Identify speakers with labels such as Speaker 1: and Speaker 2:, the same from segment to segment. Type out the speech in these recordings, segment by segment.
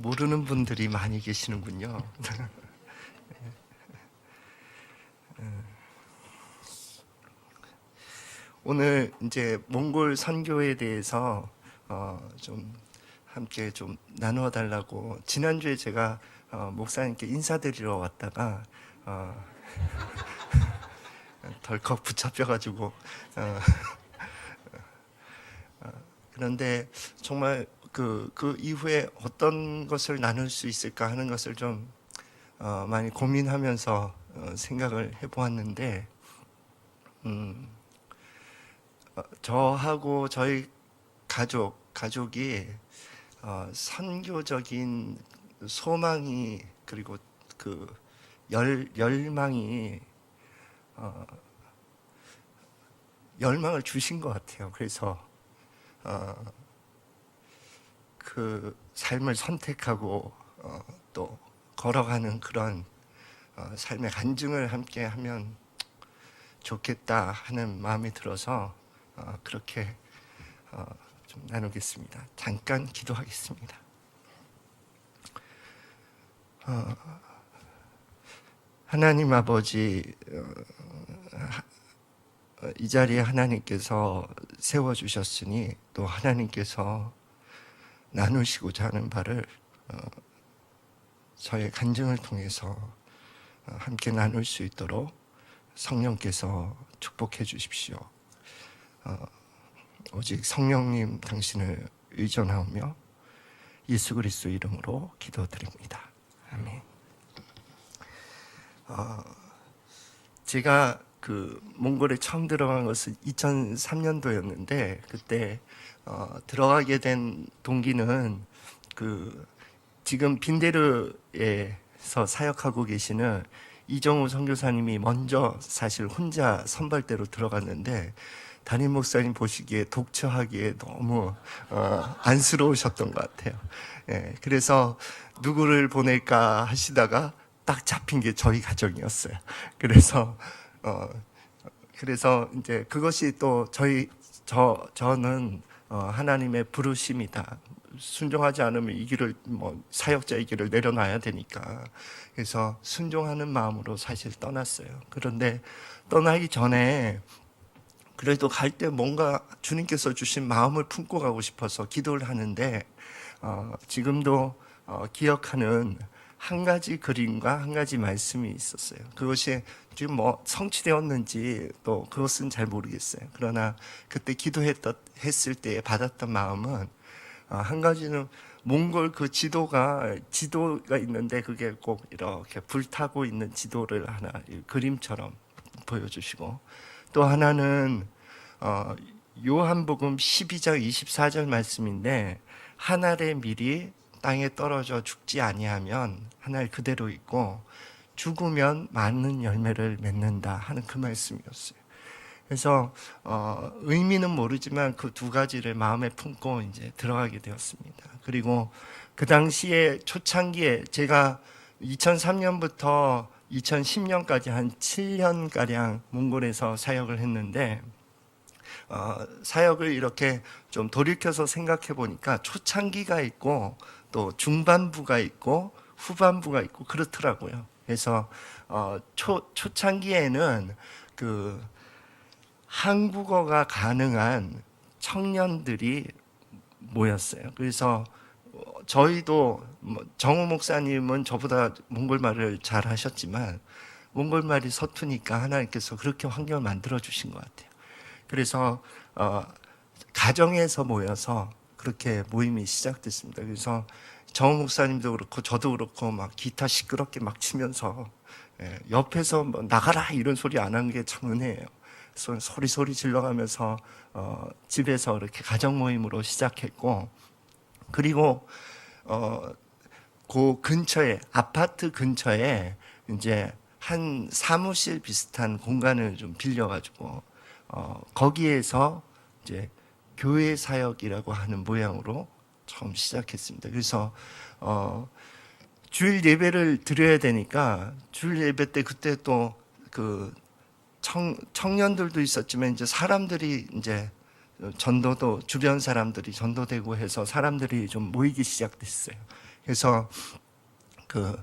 Speaker 1: 모르는 분들이 많이 계시는군요. 오늘 이제 몽골 선교에 대해서 좀 함께 좀 나누어 달라고 지난주에 제가 목사님께 인사드리러 왔다가 덜컥 붙잡혀가지고 그런데 정말 그 이후에 어떤 것을 나눌 수 있을까 하는 것을 좀 많이 고민하면서 생각을 해보았는데 저하고 저희 가족이 선교적인 소망이 그리고 그 열망이 열망을 주신 것 같아요. 그래서 그 삶을 선택하고 또 걸어가는 그런 삶의 간증을 함께 하면 좋겠다 하는 마음이 들어서 그렇게 좀 나누겠습니다. 잠깐 기도하겠습니다. 하나님 아버지, 이 자리에 하나님께서 세워주셨으니 또 하나님께서 나누시고자 하는 바를 저의 간증을 통해서 함께 나눌 수 있도록 성령께서 축복해 주십시오. 오직 성령님 당신을 의존하며 예수 그리스도 이름으로 기도드립니다. 아멘. 제가 그 몽골에 처음 들어간 것은 2003년도였는데 그때 들어가게 된 동기는 그 지금 빈데르에서 사역하고 계시는 이정우 선교사님이 먼저 사실 혼자 선발대로 들어갔는데 담임 목사님 보시기에 독처하기에 너무 안쓰러우셨던 것 같아요. 예, 그래서 누구를 보낼까 하시다가 딱 잡힌 게 저희 가정이었어요. 그래서 이제 그것이 또 저는 하나님의 부르심이다. 순종하지 않으면 이 길을 사역자의 길을 내려놔야 되니까 그래서 순종하는 마음으로 사실 떠났어요. 그런데 떠나기 전에 그래도 갈 때 뭔가 주님께서 주신 마음을 품고 가고 싶어서 기도를 하는데 지금도 기억하는 한 가지 그림과 한 가지 말씀이 있었어요. 그것이 지금 성취되었는지 또 그것은 잘 모르겠어요. 그러나 그때 했을 때 받았던 마음은 한 가지는 몽골 그 지도가 있는데 그게 꼭 이렇게 불타고 있는 지도를 하나 그림처럼 보여주시고 또 하나는 요한복음 12장 24절 말씀인데 한 알의 밀이 땅에 떨어져 죽지 아니하면 한 알 그대로 있고 죽으면 많은 열매를 맺는다 하는 그 말씀이었어요. 그래서 의미는 모르지만 그 두 가지를 마음에 품고 이제 들어가게 되었습니다. 그리고 그 당시에 초창기에 제가 2003년부터 2010년까지 한 7년가량 몽골에서 사역을 했는데 사역을 이렇게 좀 돌이켜서 생각해 보니까 초창기가 있고 또 중반부가 있고 후반부가 있고 그렇더라고요. 그래서 초창기에는 그 한국어가 가능한 청년들이 모였어요. 그래서 저희도 정우 목사님은 저보다 몽골말을 잘 하셨지만 몽골말이 서투니까 하나님께서 그렇게 환경을 만들어 주신 것 같아요. 그래서 가정에서 모여서 그렇게 모임이 시작됐습니다. 그래서 정우 목사님도 그렇고 저도 그렇고 막 기타 시끄럽게 막 치면서 옆에서 나가라 이런 소리 안 한 게 참 은혜예요. 소리 질러가면서 집에서 이렇게 가정 모임으로 시작했고 그리고 그 근처에 아파트 근처에 이제 한 사무실 비슷한 공간을 좀 빌려가지고 거기에서 이제 교회 사역이라고 하는 모양으로 처음 시작했습니다. 그래서 주일 예배를 드려야 되니까 주일 예배 때 그때 또 그 청년들도 있었지만 이제 사람들이 이제 전도도 주변 사람들이 전도되고 해서 사람들이 좀 모이기 시작됐어요. 그래서 그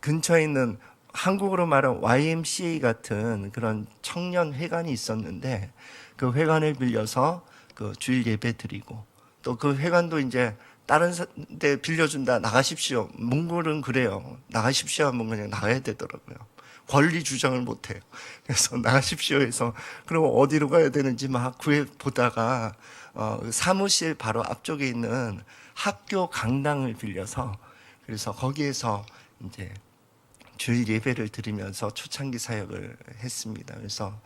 Speaker 1: 근처에 있는 한국으로 말하면 YMCA 같은 그런 청년 회관이 있었는데 그 회관을 빌려서 그 주일 예배 드리고 또 그 회관도 이제 다른 데 빌려준다 나가십시오. 몽골은 그래요. 나가십시오 하면 그냥 나가야 되더라고요. 권리 주장을 못해요. 그래서 나가십시오 해서 그럼 어디로 가야 되는지 막 구해 보다가 사무실 바로 앞쪽에 있는 학교 강당을 빌려서 그래서 거기에서 이제 주일 예배를 드리면서 초창기 사역을 했습니다. 그래서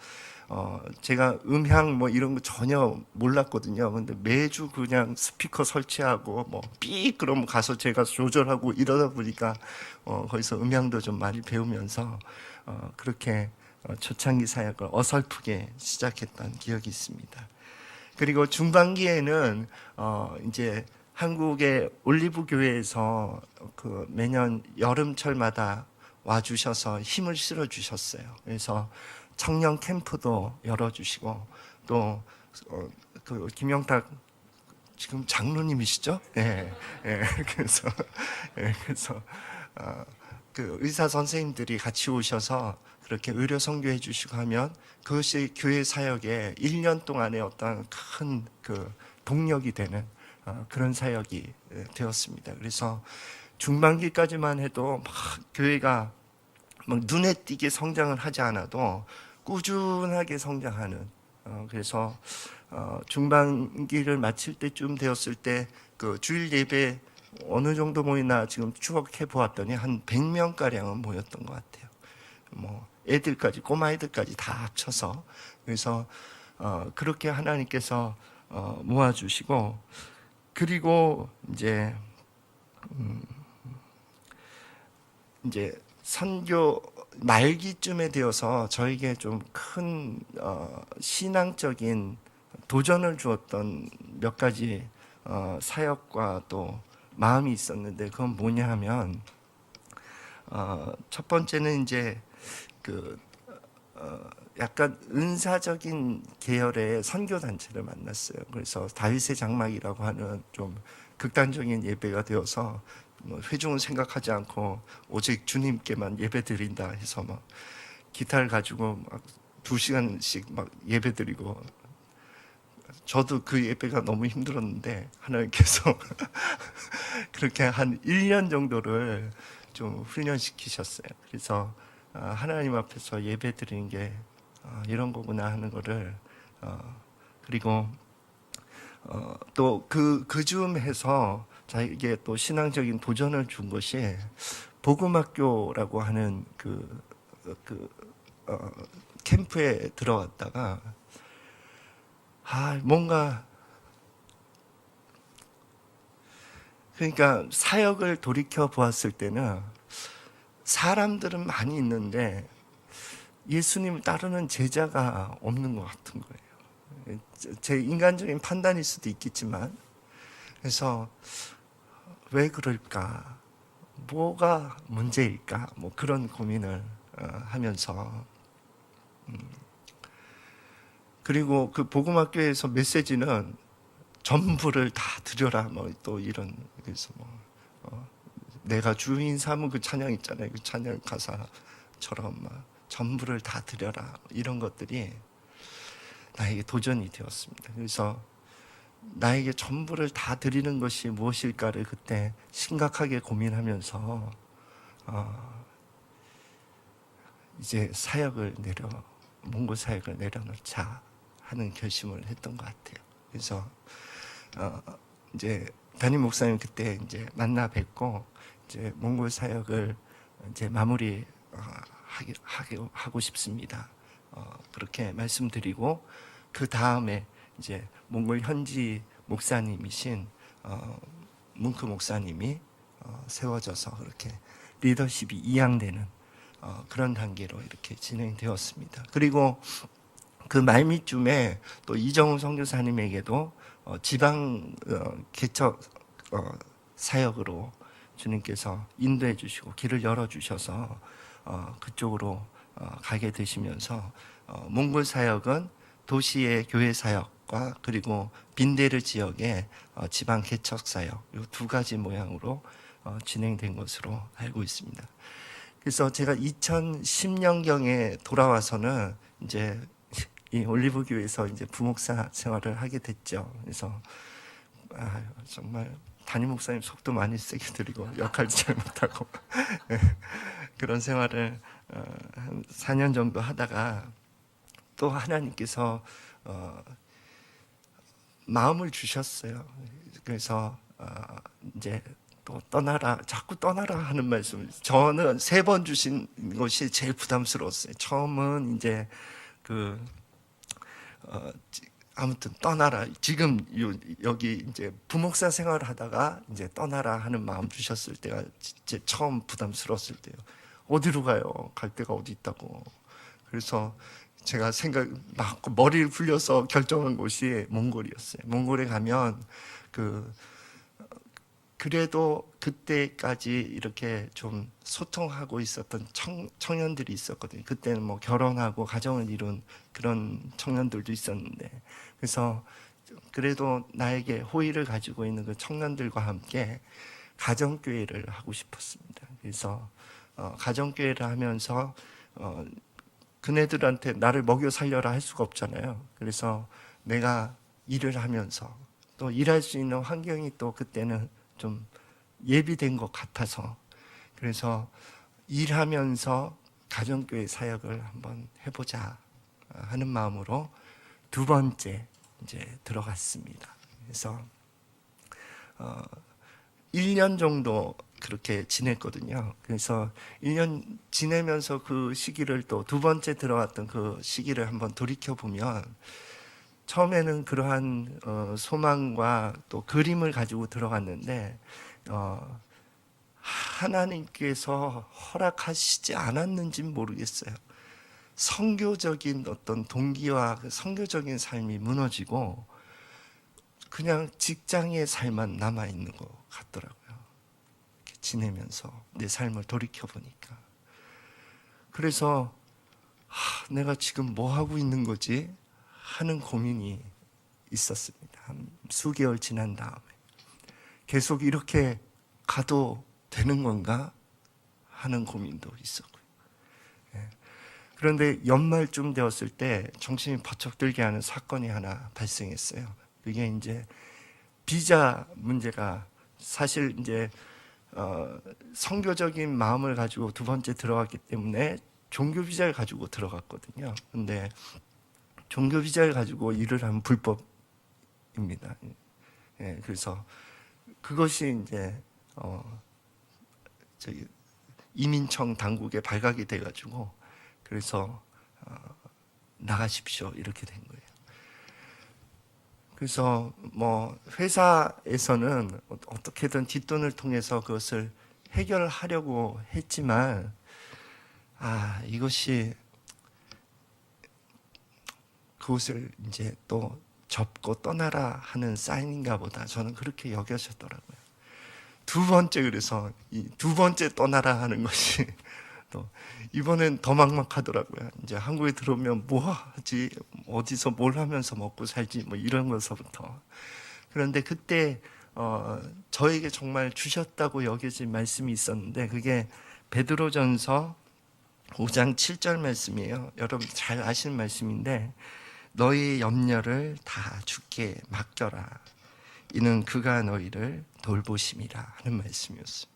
Speaker 1: 제가 음향 뭐 이런 거 전혀 몰랐거든요. 근데 매주 그냥 스피커 설치하고 뭐 삐 그러면 가서 제가 조절하고 이러다 보니까 거기서 음향도 좀 많이 배우면서 그렇게 초창기 사역을 어설프게 시작했던 기억이 있습니다. 그리고 중반기에는 이제 한국의 올리브 교회에서 그 매년 여름철마다 와 주셔서 힘을 실어 주셨어요. 그래서 청년 캠프도 열어 주시고 또 그 김영탁 지금 장로님이시죠? 예. 예. 그래서 그래서 그 의사 선생님들이 같이 오셔서 그렇게 의료 선교해 주시고 하면 그것이 교회 사역에 1년 동안의 어떤 큰 그 동력이 되는 그런 사역이 되었습니다. 그래서 중반기까지만 해도 막 교회가 막 눈에 띄게 성장을 하지 않아도 꾸준하게 성장하는 그래서 중반기를 마칠 때쯤 되었을 때 그 주일 예배 어느 정도 모이나 지금 추억해 보았더니 한 100명 가량은 모였던 것 같아요. 뭐 애들까지 꼬마 애들까지 다 합쳐서 그래서 그렇게 하나님께서 모아주시고 그리고 이제 선교 말기쯤에 되어서 저에게 좀 큰 신앙적인 도전을 주었던 몇 가지 사역과 또 마음이 있었는데 그건 뭐냐 하면 첫 번째는 이제 그 약간 은사적인 계열의 선교 단체를 만났어요. 그래서 다윗의 장막이라고 하는 좀 극단적인 예배가 되어서 뭐 회중은 생각하지 않고 오직 주님께만 예배 드린다 해서 막 기타를 가지고 막 2시간씩 막 예배 드리고 저도 그 예배가 너무 힘들었는데 하나님께서 그렇게 한 1년 정도를 좀 훈련시키셨어요. 그래서 하나님 앞에서 예배 드리는 게 이런 거구나 하는 거를 그리고 또 그 즈음 해서 자기에게 또 신앙적인 도전을 준 것이 복음학교라고 하는 캠프에 들어갔다가 뭔가 그러니까 사역을 돌이켜 보았을 때는 사람들은 많이 있는데 예수님을 따르는 제자가 없는 것 같은 거예요. 제 인간적인 판단일 수도 있겠지만 그래서 왜 그럴까? 뭐가 문제일까? 뭐 그런 고민을 하면서 그리고 그 복음학교에서 메시지는 전부를 다 드려라 뭐 또 이런 그래서 내가 주인 삼은 그 찬양 있잖아요. 그 찬양 가사처럼 막 전부를 다 드려라 이런 것들이 나에게 도전이 되었습니다. 그래서 나에게 전부를 다 드리는 것이 무엇일까를 그때 심각하게 고민하면서 이제 몽골 사역을 내려놓자 하는 결심을 했던 것 같아요. 그래서 이제 담임 목사님 그때 이제 만나 뵙고 이제 몽골 사역을 이제 마무리 하고 싶습니다. 그렇게 말씀드리고 그 다음에 이제 몽골 현지 목사님이신 뭉크 목사님이 세워져서 그렇게 리더십이 이양되는 그런 단계로 이렇게 진행되었습니다. 그리고 그 말미쯤에 또 이정우 선교사님에게도 지방 개척 사역으로 주님께서 인도해 주시고 길을 열어 주셔서 그쪽으로 가게 되시면서 몽골 사역은 도시의 교회 사역과 그리고 빈데르 지역의 지방 개척 사역 이 두 가지 모양으로 진행된 것으로 알고 있습니다. 그래서 제가 2010년경에 돌아와서는 이제 이 올리브 교회에서 이제 부목사 생활을 하게 됐죠. 그래서 정말 담임 목사님 속도 많이 세게 들이고 역할도 잘 못하고 그런 생활을 한 4년 정도 하다가 또 하나님께서 마음을 주셨어요. 그래서 이제 또 떠나라, 자꾸 떠나라 하는 말씀. 저는 3번 주신 것이 제일 부담스러웠어요. 처음은 이제 아무튼 떠나라. 지금 여기 이제 부목사 생활을 하다가 이제 떠나라 하는 마음 주셨을 때가 진짜 처음 부담스러웠을 때요. 어디로 가요? 갈 데가 어디 있다고. 그래서 제가 막 머리를 굴려서 결정한 곳이 몽골이었어요. 몽골에 가면 그래도 그때까지 이렇게 좀 소통하고 있었던 청년들이 있었거든요. 그때는 뭐 결혼하고 가정을 이룬 그런 청년들도 있었는데, 그래서 그래도 나에게 호의를 가지고 있는 그 청년들과 함께 가정교회를 하고 싶었습니다. 그래서 가정교회를 하면서 그네들한테 나를 먹여 살려라 할 수가 없잖아요. 그래서 내가 일을 하면서 또 일할 수 있는 환경이 또 그때는 좀 예비된 것 같아서, 그래서 일하면서 가정교회 사역을 한번 해보자 하는 마음으로 2번째 이제 들어갔습니다. 그래서 1년 정도 그렇게 지냈거든요. 그래서 1년 지내면서 그 시기를 또 2번째 들어왔던 그 시기를 한번 돌이켜보면, 처음에는 그러한 소망과 또 그림을 가지고 들어갔는데 하나님께서 허락하시지 않았는지는 모르겠어요. 선교적인 어떤 동기와 그 선교적인 삶이 무너지고 그냥 직장의 삶만 남아있는 것 같더라고요. 이렇게 지내면서 내 삶을 돌이켜보니까. 그래서 내가 지금 뭐 하고 있는 거지? 하는 고민이 있었습니다. 한 수개월 지난 다음에 계속 이렇게 가도 되는 건가 하는 고민도 있었고요. 그런데 연말쯤 되었을 때 정신이 번쩍 들게 하는 사건이 하나 발생했어요. 그게 이제 비자 문제가, 사실 이제 선교적인 마음을 가지고 2번째 들어갔기 때문에 종교 비자를 가지고 들어갔거든요. 근데 종교 비자를 가지고 일을 하면 불법입니다. 그래서 그것이 이제 저기 이민청 당국에 발각이 돼가지고, 그래서 나가십시오 이렇게 된 거예요. 그래서 뭐 회사에서는 어떻게든 뒷돈을 통해서 그것을 해결하려고 했지만, 이것이 그것을 이제 또 접고 떠나라 하는 사인인가 보다, 저는 그렇게 여겨졌더라고요. 2번째, 그래서 이 2번째 떠나라 하는 것이 또 이번엔 더 막막하더라고요. 이제 한국에 들어오면 뭐 하지, 어디서 뭘 하면서 먹고 살지, 뭐 이런 것서부터. 그런데 그때 저에게 정말 주셨다고 여겨진 말씀이 있었는데, 그게 베드로전서 5장 7절 말씀이에요. 여러분 잘 아시는 말씀인데, 너희 염려를 다 주께 맡겨라. 이는 그가 너희를 돌보심이라 하는 말씀이었어요.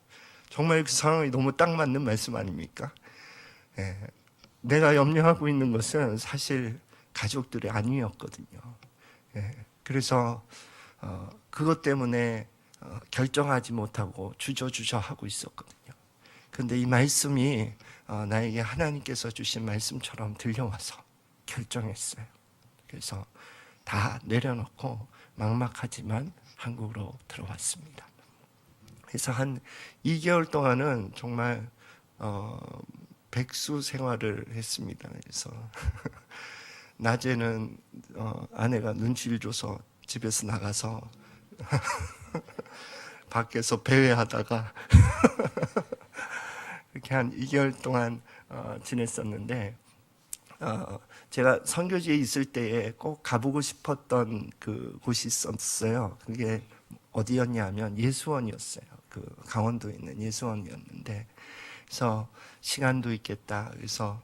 Speaker 1: 정말 그 상황이 너무 딱 맞는 말씀 아닙니까? 내가 염려하고 있는 것은 사실 가족들이 아니었거든요. 그래서 그것 때문에 결정하지 못하고 주저주저 하고 있었거든요. 그런데 이 말씀이 나에게 하나님께서 주신 말씀처럼 들려와서 결정했어요. 그래서 다 내려놓고 막막하지만 한국으로 들어왔습니다. 그래서 한 2개월 동안은 정말 백수 생활을 했습니다. 그래서 낮에는 아내가 눈치를 줘서 집에서 나가서 밖에서 배회하다가 이렇게 한 2개월 동안 지냈었는데, 제가 선교지에 있을 때에 꼭 가보고 싶었던 그 곳이 있었어요. 그게 어디였냐면 예수원이었어요. 그 강원도에 있는 예수원이었는데, 그래서 시간도 있겠다. 그래서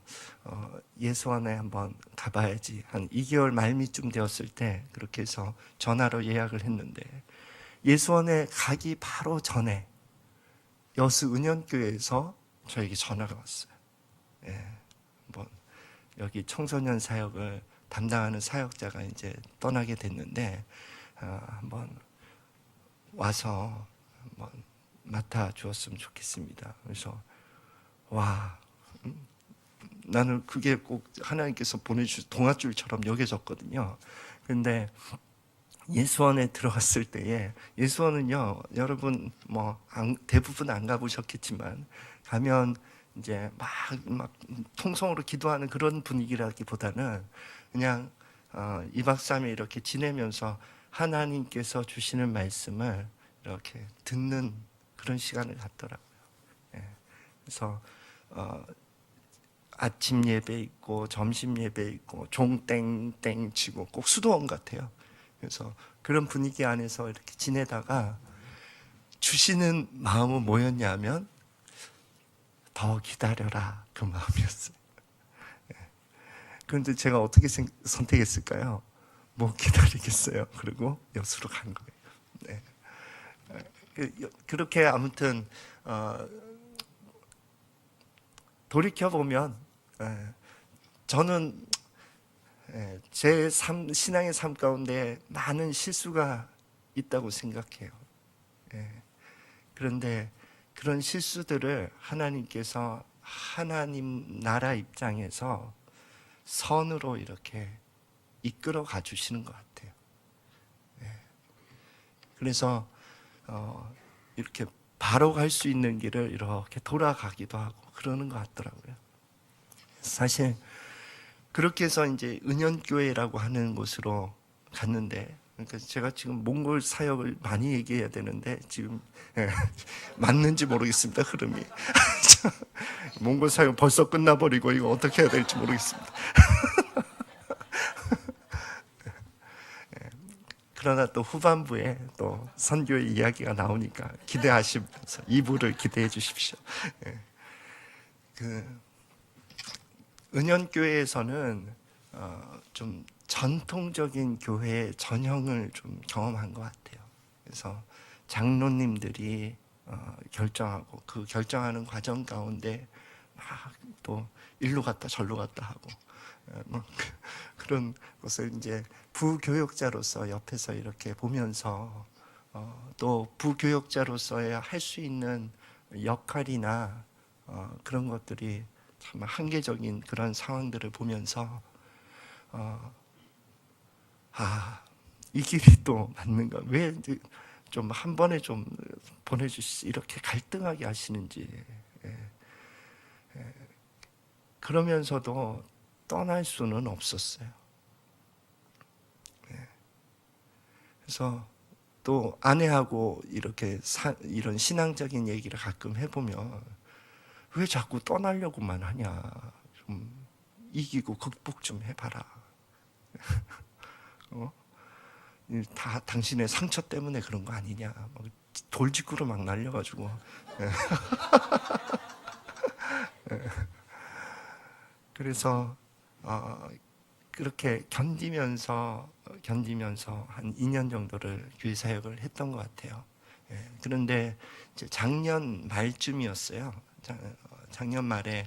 Speaker 1: 예수원에 한번 가봐야지. 한 2개월 말미쯤 되었을 때 그렇게 해서 전화로 예약을 했는데, 예수원에 가기 바로 전에 여수 은현교회에서 저에게 전화가 왔어요. 예, 한번 여기 청소년 사역을 담당하는 사역자가 이제 떠나게 됐는데 한번 와서 한번 맡아 주었으면 좋겠습니다. 그래서 와, 나는 그게 꼭 하나님께서 보내주신 동아줄처럼 여겨졌거든요. 근데 예수원에 들어갔을 때에, 예수원은요, 여러분 대부분 안 가보셨겠지만 가면 이제 막 통성으로 기도하는 그런 분위기라기보다는 그냥 2박 3일 이렇게 지내면서 하나님께서 주시는 말씀을 이렇게 듣는 그런 시간을 갖더라고요. 예. 그래서 아침 예배 있고 점심 예배 있고 종땡땡 치고 꼭 수도원 같아요. 그래서 그런 분위기 안에서 이렇게 지내다가 주시는 마음은 뭐였냐면 더 기다려라, 그 마음이었어요. 그런데 제가 어떻게 선택했을까요? 못 기다리겠어요. 그리고 여수로 간 거예요. 네. 그렇게 아무튼 돌이켜 보면 저는 제 신앙의 삶 가운데 많은 실수가 있다고 생각해요. 그런데 그런 실수들을 하나님께서 하나님 나라 입장에서 선으로 이렇게 이끌어 가 주시는 것 같아요. 그래서 이렇게 바로 갈 수 있는 길을 이렇게 돌아가기도 하고 그러는 것 같더라고요. 사실 그렇게 해서 이제 은현교회라고 하는 곳으로 갔는데, 그러니까 제가 지금 몽골 사역을 많이 얘기해야 되는데 지금 맞는지 모르겠습니다, 흐름이. 몽골 사역 벌써 끝나버리고 이거 어떻게 해야 될지 모르겠습니다. 그러나 또 후반부에 또 선교의 이야기가 나오니까 기대하시면서 2부를 기대해 주십시오. 그 은현교회에서는 좀 전통적인 교회의 전형을 좀 경험한 것 같아요. 그래서 장로님들이 결정하고 그 결정하는 과정 가운데 막 또 일로 갔다 절로 갔다 하고 뭐 그런 것을 이제 부교역자로서 옆에서 이렇게 보면서 또 부교역자로서의 할 수 있는 역할이나 그런 것들이 참 한계적인 그런 상황들을 보면서 이 길이 또 맞는가? 왜 좀 한 번에 좀 보내주시 이렇게 갈등하게 하시는지. 그러면서도 떠날 수는 없었어요. 그래서 또 아내하고 이렇게 이런 신앙적인 얘기를 가끔 해보면 왜 자꾸 떠나려고만 하냐? 좀 이기고 극복 좀 해봐라. 다 당신의 상처 때문에 그런 거 아니냐? 돌직구로 막 날려가지고. 그래서 그렇게 견디면서 한 2년 정도를 교회 사역을 했던 것 같아요. 그런데 이제 작년 말쯤이었어요. 작년 말에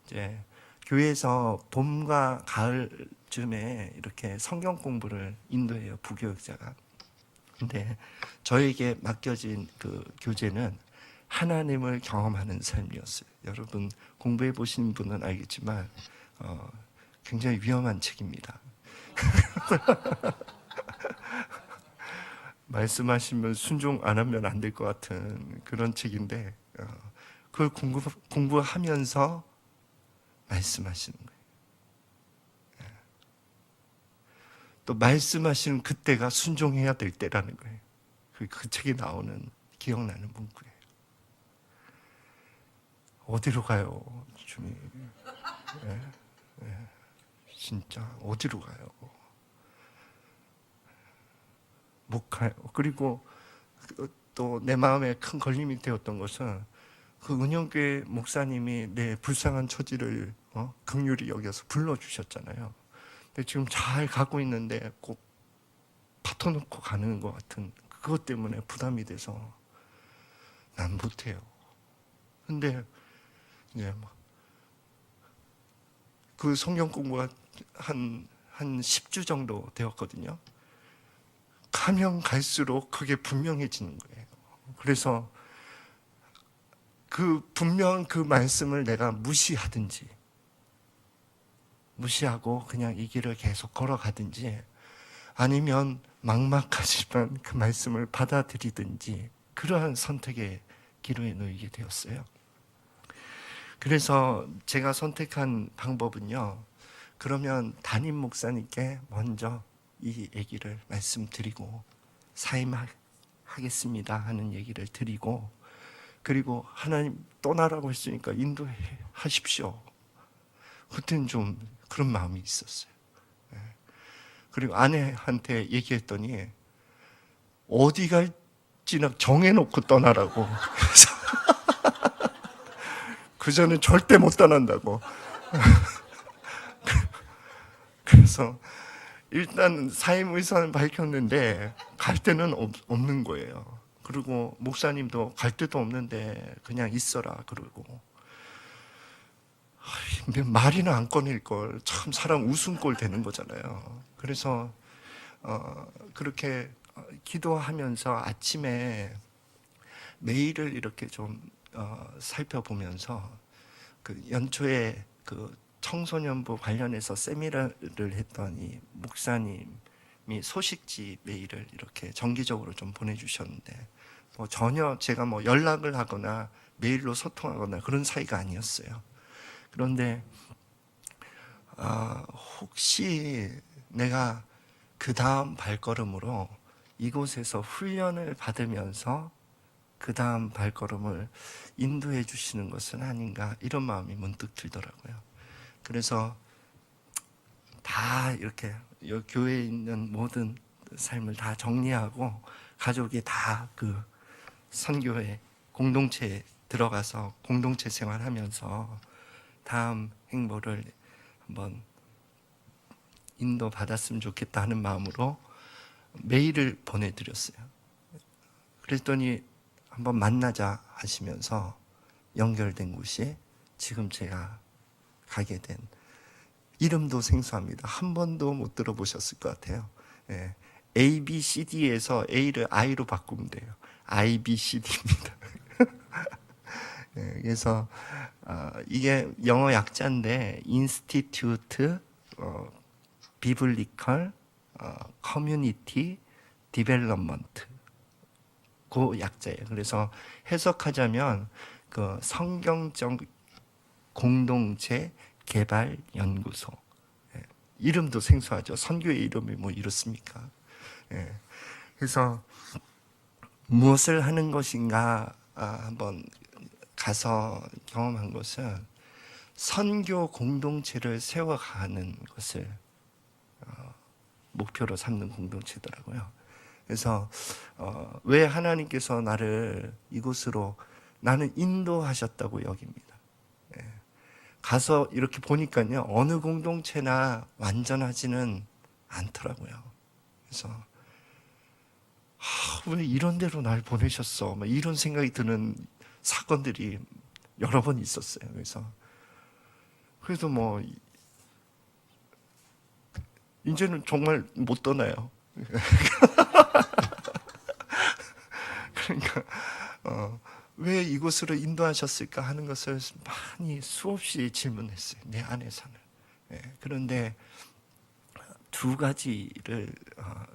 Speaker 1: 이제 교회에서 봄과 가을쯤에 이렇게 성경 공부를 인도해요, 부교역자가. 근데 저에게 맡겨진 그 교재는 하나님을 경험하는 삶이었어요. 여러분 공부해 보신 분은 알겠지만 굉장히 위험한 책입니다. 말씀하시면 순종 안 하면 안 될 것 같은 그런 책인데 그걸 공부하면서 말씀하시는 거예요. 또 말씀하시는 그때가 순종해야 될 때라는 거예요. 그 책에 나오는 기억나는 문구예요. 어디로 가요, 주님? 진짜 어디로 가요? 못 가요. 그리고 또 내 마음에 큰 걸림이 되었던 것은 그 은영교회 목사님이 내 불쌍한 처지를 긍휼히 여겨서 불러주셨잖아요. 근데 지금 잘 가고 있는데 꼭 파토놓고 가는 것 같은 그것 때문에 부담이 돼서 난 못해요. 근데 이제 그 성경 공부가 한 10주 정도 되었거든요. 가면 갈수록 그게 분명해지는 거예요. 그래서 그 분명한 그 말씀을 내가 무시하고 그냥 이 길을 계속 걸어가든지 아니면 막막하지만 그 말씀을 받아들이든지 그러한 선택의 기로에 놓이게 되었어요. 그래서 제가 선택한 방법은요, 그러면 담임 목사님께 먼저 이 얘기를 말씀드리고 사임하겠습니다 하는 얘기를 드리고, 그리고 하나님 떠나라고 했으니까 인도하십시오. 그때는 좀 그런 마음이 있었어요. 그리고 아내한테 얘기했더니 어디 갈지는 정해놓고 떠나라고. 그 전에 절대 못 떠난다고. 그래서 일단 사임 의사는 밝혔는데 갈 데는 없는 거예요. 그리고 목사님도 갈 데도 없는데 그냥 있어라 그러고, 말이나 안 꺼낼 걸. 참 사람 웃음꼴 되는 거잖아요. 그래서 그렇게 기도하면서 아침에 메일을 이렇게 좀 살펴보면서 그 연초에 그 청소년부 관련해서 세미나를 했더니 목사님이 소식지 메일을 이렇게 정기적으로 좀 보내주셨는데 전혀 제가 연락을 하거나 메일로 소통하거나 그런 사이가 아니었어요. 그런데 혹시 내가 그 다음 발걸음으로 이곳에서 훈련을 받으면서 그 다음 발걸음을 인도해 주시는 것은 아닌가, 이런 마음이 문득 들더라고요. 그래서 다 이렇게 교회에 있는 모든 삶을 다 정리하고 가족이 다 그 선교회 공동체에 들어가서 공동체 생활하면서 다음 행보를 한번 인도 받았으면 좋겠다 하는 마음으로 메일을 보내드렸어요. 그랬더니 한번 만나자 하시면서 연결된 곳이 지금 제가 가게 된, 이름도 생소합니다. 한 번도 못 들어보셨을 것 같아요. 예. A, B, C, D에서 A를 I로 바꾸면 돼요. IBCD입니다. 예, 그래서 이게 영어 약자인데 Institute Biblical Community Development, 그 약자예요. 그래서 해석하자면 그 성경적 공동체 개발 연구소. 예, 이름도 생소하죠. 선교의 이름이 뭐 이렇습니까? 예, 그래서 무엇을 하는 것인가 한번 가서 경험한 것은 선교 공동체를 세워가는 것을 목표로 삼는 공동체더라고요. 그래서 왜 하나님께서 나를 이곳으로, 나는 인도하셨다고 여깁니다. 예. 가서 이렇게 보니까요, 어느 공동체나 완전하지는 않더라고요. 그래서 왜 이런 데로 날 보내셨어? 이런 생각이 드는 사건들이 여러 번 있었어요. 그래서 이제는 정말 못 떠나요. 그러니까 왜 이곳으로 인도하셨을까 하는 것을 많이 수없이 질문했어요, 내 안에서는. 예, 그런데 두 가지를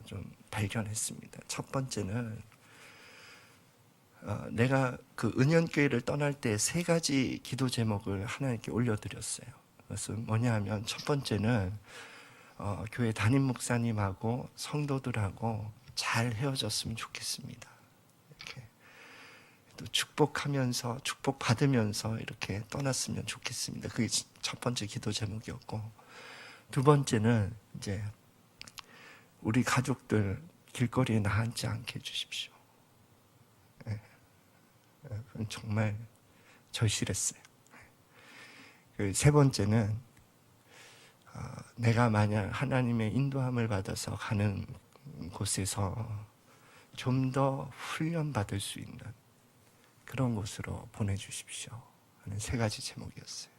Speaker 1: 좀 발견했습니다. 첫 번째는 내가 그 은연교회를 떠날 때 세 가지 기도 제목을 하나님께 올려드렸어요. 그것은 뭐냐 하면, 첫 번째는 교회 담임 목사님하고 성도들하고 잘 헤어졌으면 좋겠습니다. 이렇게 또 축복하면서 축복받으면서 이렇게 떠났으면 좋겠습니다. 그게 첫 번째 기도 제목이었고, 두 번째는 이제 우리 가족들 길거리에 나앉지 않게 해주십시오. 정말 절실했어요. 그 세 번째는 내가 만약 하나님의 인도함을 받아서 가는 곳에서 좀 더 훈련받을 수 있는 그런 곳으로 보내주십시오 하는 세 가지 제목이었어요.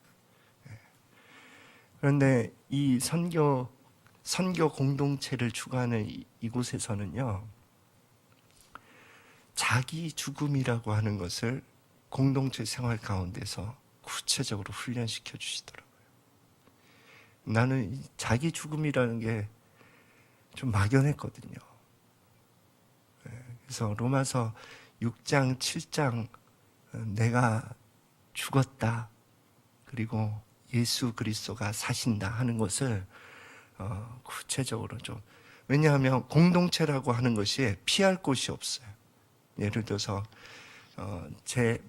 Speaker 1: 그런데 이 선교 공동체를 추구하는 이곳에서는요, 자기 죽음이라고 하는 것을 공동체 생활 가운데서 구체적으로 훈련시켜 주시더라고요. 나는 자기 죽음이라는 게 좀 막연했거든요. 그래서 로마서 6장, 7장 내가 죽었다, 그리고 예수 그리스도가 사신다 하는 것을 구체적으로 좀, 왜냐하면 공동체라고 하는 것이 피할 곳이 없어요. 예를 들어서 제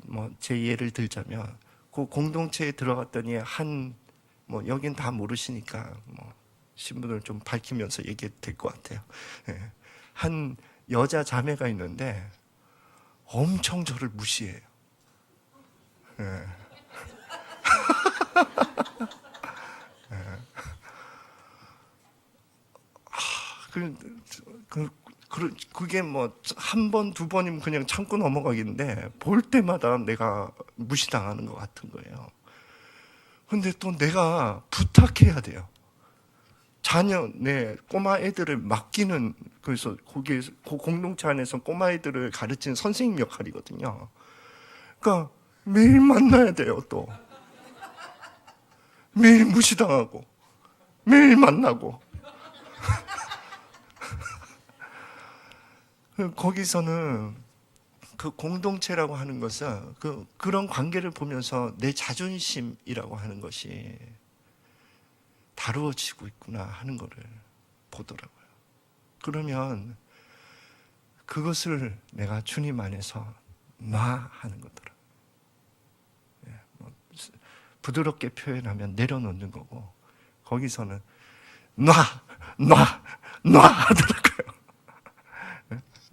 Speaker 1: 예를 들자면 그 공동체에 들어갔더니 여긴 다 모르시니까 신분을 좀 밝히면서 얘기해도 될 것 같아요. 한 여자 자매가 있는데 엄청 저를 무시해요. 그게 한 번, 두 번이면 그냥 참고 넘어가겠는데 볼 때마다 내가 무시당하는 것 같은 거예요. 근데 또 내가 부탁해야 돼요. 꼬마 애들을 맡기는, 그래서 그 공동체 안에서 꼬마 애들을 가르치는 선생님 역할이거든요. 그러니까 매일 만나야 돼요. 또 매일 무시당하고 매일 만나고 거기서는 그 공동체라고 하는 것은 그런 관계를 보면서 내 자존심이라고 하는 것이 다루어지고 있구나 하는 것을 보더라고요. 그러면 그것을 내가 주님 안에서 놔 하는 거더라고요. 부드럽게 표현하면 내려놓는 거고, 거기서는 놔 하더라고요.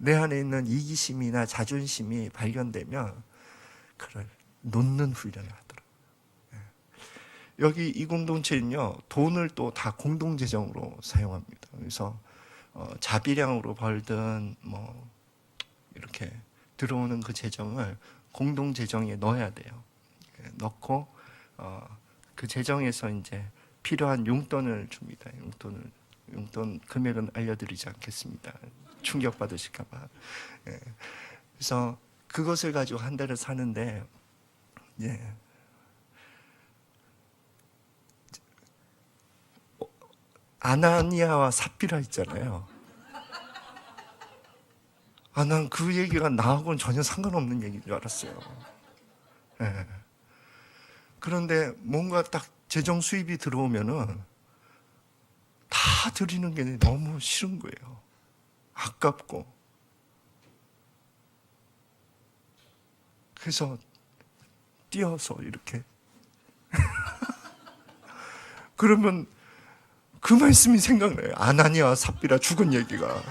Speaker 1: 내 안에 있는 이기심이나 자존심이 발견되면 그걸 놓는 훈련을 하더라고요. 여기 이 공동체는요, 돈을 또 다 공동재정으로 사용합니다. 그래서 자비량으로 벌든 이렇게 들어오는 그 재정을 공동재정에 넣어야 돼요. 넣고 그 재정에서 이제 필요한 용돈을 줍니다. 용돈 금액은 알려드리지 않겠습니다. 충격받으실까봐. 그래서 그것을 가지고 한 달을 사는데, 아나니아와 삽비라 있잖아요. 난 그 얘기가 나하고는 전혀 상관없는 얘기인 줄 알았어요. 그런데 뭔가 딱 재정 수입이 들어오면은 다 드리는 게 너무 싫은 거예요. 아깝고. 그래서 띄어서 이렇게 그러면 그 말씀이 생각나요. 아나니아와 삽비라 죽은 얘기가.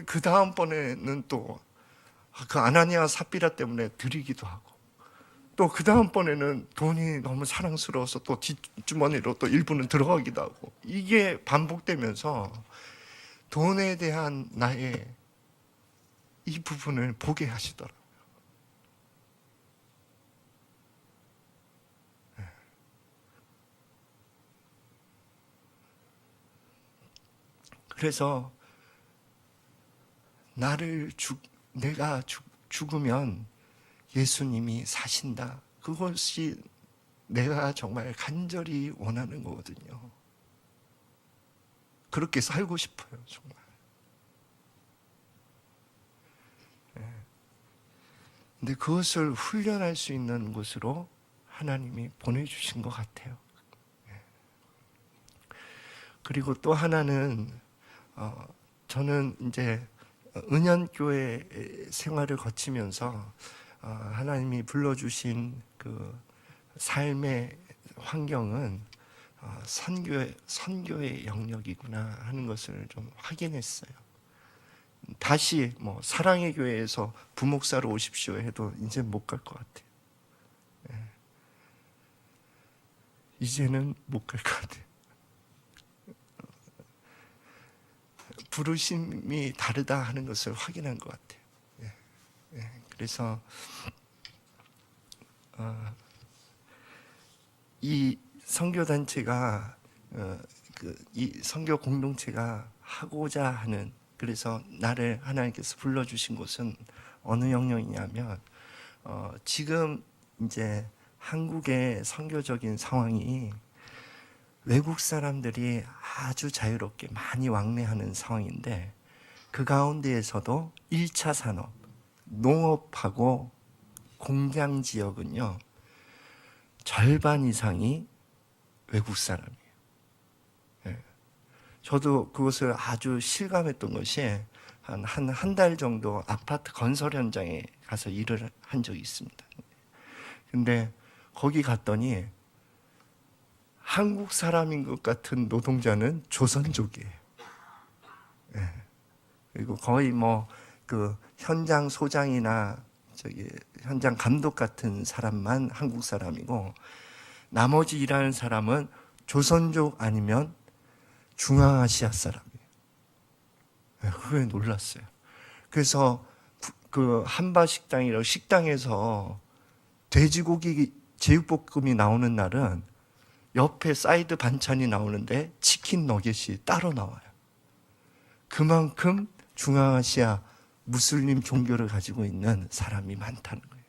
Speaker 1: 그 다음번에는 또 그 아나니아 삽비라 때문에 드리기도 하고, 또 그 다음번에는 돈이 너무 사랑스러워서 또 뒷주머니로 또 일부는 들어가기도 하고, 이게 반복되면서 돈에 대한 나의 이 부분을 보게 하시더라고요. 그래서 내가 죽으면 예수님이 사신다. 그것이 내가 정말 간절히 원하는 거거든요. 그렇게 살고 싶어요, 정말. 근데 그것을 훈련할 수 있는 곳으로 하나님이 보내주신 것 같아요. 그리고 또 하나는 저는 이제 은연교회 생활을 거치면서 하나님이 불러주신 그 삶의 환경은 선교의 영역이구나 하는 것을 좀 확인했어요. 다시 뭐 사랑의 교회에서 부목사로 오십시오 해도 이제 못 갈 것 같아요. 이제는 못 갈 것 같아요. 부르심이 다르다 하는 것을 확인한 것 같아요. 그래서 이 선교단체가 이 선교 공동체가 하고자 하는, 그래서 나를 하나님께서 불러주신 곳은 어느 영역이냐면 지금 이제 한국의 선교적인 상황이 외국 사람들이 아주 자유롭게 많이 왕래하는 상황인데, 그 가운데에서도 1차 산업, 농업하고 공장 지역은요, 절반 이상이 외국 사람이에요. 저도 그것을 아주 실감했던 것이 한 달 정도 아파트 건설 현장에 가서 일을 한 적이 있습니다. 근데 거기 갔더니 한국 사람인 것 같은 노동자는 조선족이에요. 그리고 거의 뭐 그 현장 소장이나 현장 감독 같은 사람만 한국 사람이고, 나머지 일하는 사람은 조선족 아니면 중앙아시아 사람이에요. 그게 놀랐어요. 그래서 그 한바 식당이라고 식당에서 돼지고기 제육볶음이 나오는 날은 옆에 사이드 반찬이 나오는데 치킨 너겟이 따로 나와요. 그만큼 중앙아시아 무슬림 종교를 가지고 있는 사람이 많다는 거예요.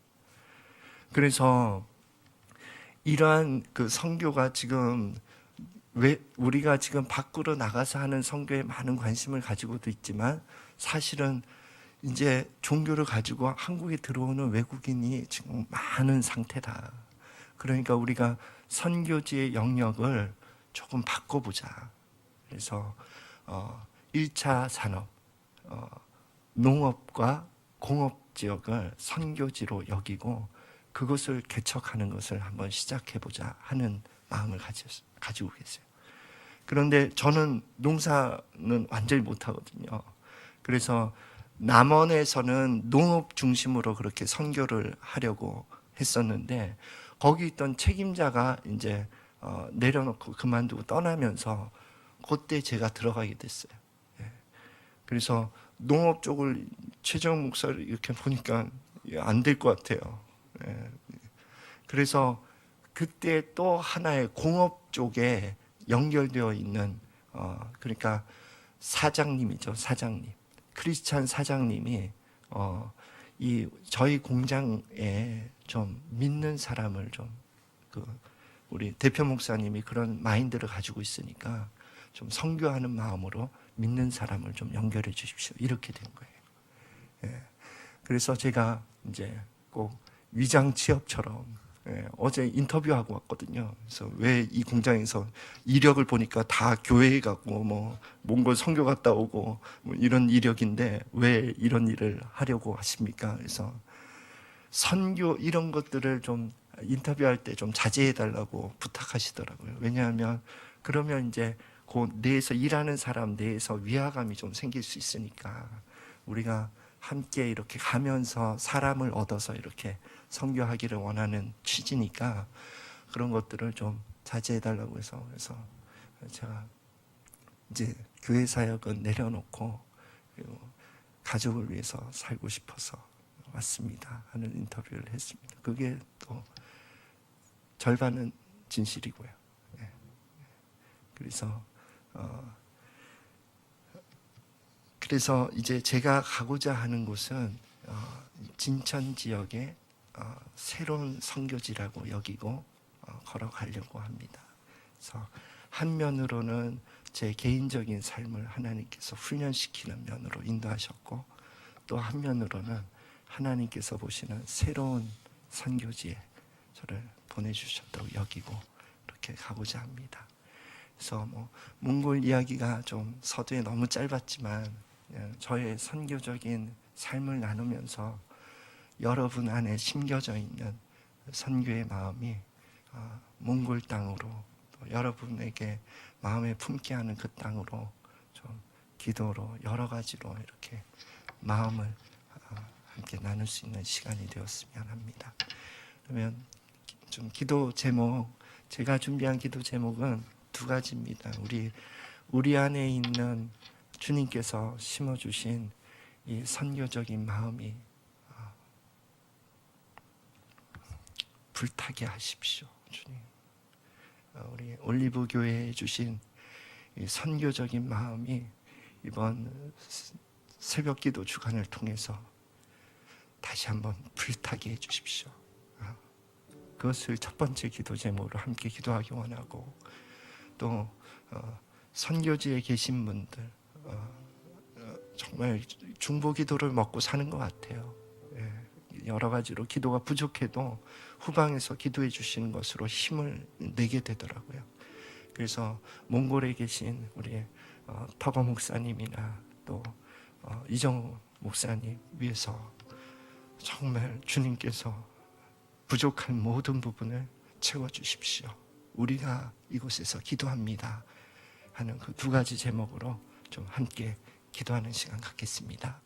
Speaker 1: 그래서 이러한 그 선교가 지금, 왜 우리가 지금 밖으로 나가서 하는 선교에 많은 관심을 가지고도 있지만, 사실은 이제 종교를 가지고 한국에 들어오는 외국인이 지금 많은 상태다. 그러니까 우리가 선교지의 영역을 조금 바꿔보자. 그래서 1차 산업, 농업과 공업 지역을 선교지로 여기고 그것을 개척하는 것을 한번 시작해보자 하는 마음을 가지고 계세요. 그런데 저는 농사는 완전히 못하거든요. 그래서 남원에서는 농업 중심으로 그렇게 선교를 하려고 했었는데, 거기 있던 책임자가 이제 내려놓고 그만두고 떠나면서 그때 제가 들어가게 됐어요. 그래서 농업 쪽을 최정 목사를 이렇게 보니까 안 될 것 같아요. 그래서 그때 또 하나의 공업 쪽에 연결되어 있는 그러니까 사장님이죠, 사장님. 크리스찬 사장님이 이 저희 공장에 좀 믿는 사람을 좀 우리 대표 목사님이 그런 마인드를 가지고 있으니까 좀 선교하는 마음으로 믿는 사람을 좀 연결해 주십시오. 이렇게 된 거예요. 그래서 제가 이제 꼭 위장 취업처럼 어제 인터뷰하고 왔거든요. 그래서 왜 이 공장에서 이력을 보니까 다 교회에 가고 뭐 몽골 선교 갔다 오고 뭐 이런 이력인데 왜 이런 일을 하려고 하십니까? 그래서 선교 이런 것들을 좀 인터뷰할 때 좀 자제해 달라고 부탁하시더라고요. 왜냐하면 그러면 이제 그 내에서 일하는 사람 내에서 위화감이 좀 생길 수 있으니까 우리가 함께 이렇게 가면서 사람을 얻어서 이렇게 선교하기를 원하는 취지니까 그런 것들을 좀 자제해 달라고 해서, 그래서 제가 이제 교회 사역은 내려놓고 그리고 가족을 위해서 살고 싶어서 왔습니다 하는 인터뷰를 했습니다. 그게 또 절반은 진실이고요. 그래서 이제 제가 가고자 하는 곳은 진천 지역의 새로운 선교지라고 여기고 걸어가려고 합니다. 그래서 한면으로는 제 개인적인 삶을 하나님께서 훈련시키는 면으로 인도하셨고, 또 한면으로는 하나님께서 보시는 새로운 선교지에 저를 보내주셨다고 여기고 그렇게 가고자 합니다. 그래서 뭐 몽골 이야기가 좀 서두에 너무 짧았지만 저의 선교적인 삶을 나누면서 여러분 안에 심겨져 있는 선교의 마음이 몽골 땅으로 또 여러분에게 마음에 품게 하는 그 땅으로 좀 기도로 여러 가지로 이렇게 마음을 함께 나눌 수 있는 시간이 되었으면 합니다. 그러면 좀 기도 제목, 제가 준비한 기도 제목은 두 가지입니다. 우리 안에 있는 주님께서 심어주신 이 선교적인 마음이 불타게 하십시오, 주님. 우리 올리브 교회에 주신 이 선교적인 마음이 이번 새벽 기도 주간을 통해서 다시 한번 불타게 해주십시오. 그것을 첫 번째 기도 제목으로 함께 기도하기 원하고, 또 선교지에 계신 분들 정말 중보 기도를 먹고 사는 것 같아요. 여러 가지로 기도가 부족해도 후방에서 기도해 주시는 것으로 힘을 내게 되더라고요. 그래서 몽골에 계신 우리 터거 목사님이나 또 이정우 목사님 위해서 정말 주님께서 부족한 모든 부분을 채워주십시오. 우리가 이곳에서 기도합니다 하는 그 두 가지 제목으로 좀 함께 기도하는 시간 갖겠습니다.